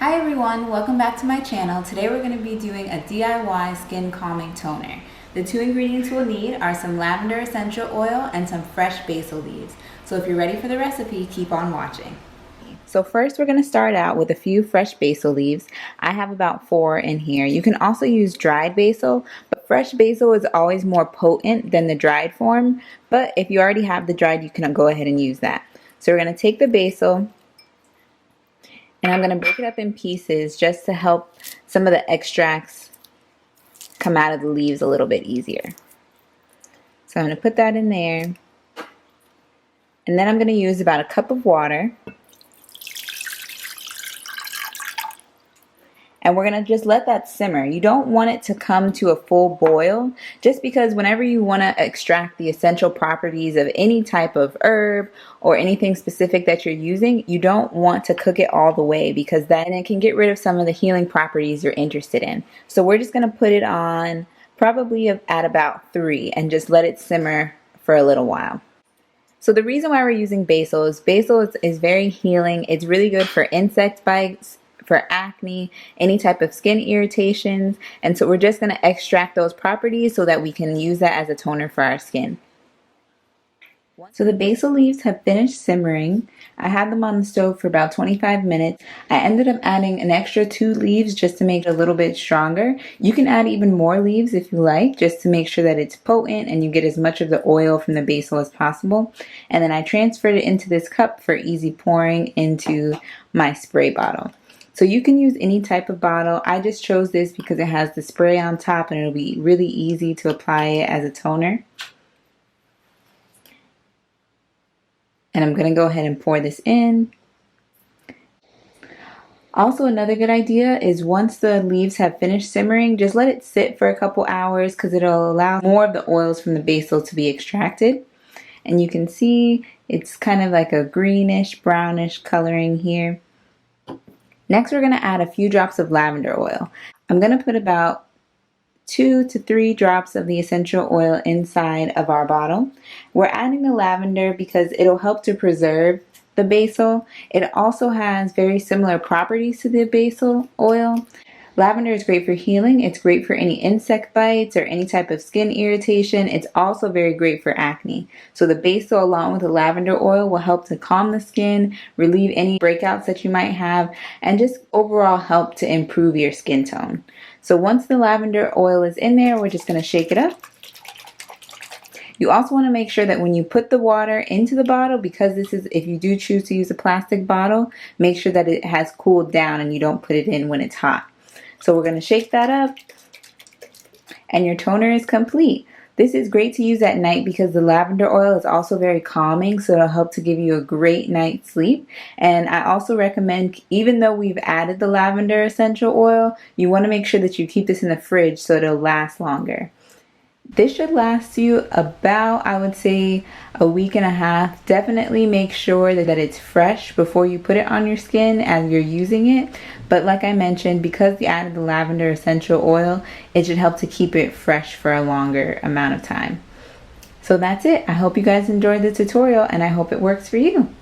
Hi everyone, welcome back to my channel. Today we're going to be doing a DIY skin calming toner. The two ingredients we'll need are some lavender essential oil and some fresh basil leaves. So if you're ready for the recipe, keep on watching. So first we're going to start out with a few fresh basil leaves. I have about 4 in here. You can also use dried basil, but fresh basil is always more potent than the dried form. But if you already have the dried, you can go ahead and use that. So we're going to take the basil, and I'm going to break it up in pieces just to help some of the extracts come out of the leaves a little bit easier. So I'm going to put that in there. And then I'm going to use about a cup of water. And we're going to just let that simmer. You don't want it to come to a full boil, just because whenever you want to extract the essential properties of any type of herb or anything specific that you're using, you don't want to cook it all the way, because then it can get rid of some of the healing properties you're interested in. So we're just going to put it on probably at about 3 and just let it simmer for a little while. So the reason why we're using basil is very healing. It's really good for insect bites, for acne, any type of skin irritations. And so we're just going to extract those properties so that we can use that as a toner for our skin. So the basil leaves have finished simmering. I had them on the stove for about 25 minutes. I ended up adding an extra 2 leaves just to make it a little bit stronger. You can add even more leaves if you like, just to make sure that it's potent and you get as much of the oil from the basil as possible. And then I transferred it into this cup for easy pouring into my spray bottle. So you can use any type of bottle. I just chose this because it has the spray on top and it'll be really easy to apply it as a toner. And I'm going to go ahead and pour this in. Also, another good idea is once the leaves have finished simmering, just let it sit for a couple hours, because it'll allow more of the oils from the basil to be extracted. And you can see it's kind of like a greenish, brownish coloring here. Next, we're going to add a few drops of lavender oil. I'm going to put about 2 to 3 drops of the essential oil inside of our bottle. We're adding the lavender because it'll help to preserve the basil. It also has very similar properties to the basil oil. Lavender is great for healing. It's great for any insect bites or any type of skin irritation. It's also very great for acne. So the basil along with the lavender oil will help to calm the skin, relieve any breakouts that you might have, and just overall help to improve your skin tone. So once the lavender oil is in there, we're just going to shake it up. You also want to make sure that when you put the water into the bottle, because this is, if you do choose to use a plastic bottle, make sure that it has cooled down and you don't put it in when it's hot. So we're going to shake that up, and your toner is complete. This is great to use at night because the lavender oil is also very calming, so it'll help to give you a great night's sleep. And I also recommend, even though we've added the lavender essential oil, you want to make sure that you keep this in the fridge so it'll last longer. This should last you about, I would say, a week and a half. Definitely make sure that it's fresh before you put it on your skin as you're using it. But like I mentioned, because you added the lavender essential oil, it should help to keep it fresh for a longer amount of time. So that's it. I hope you guys enjoyed the tutorial, and I hope it works for you.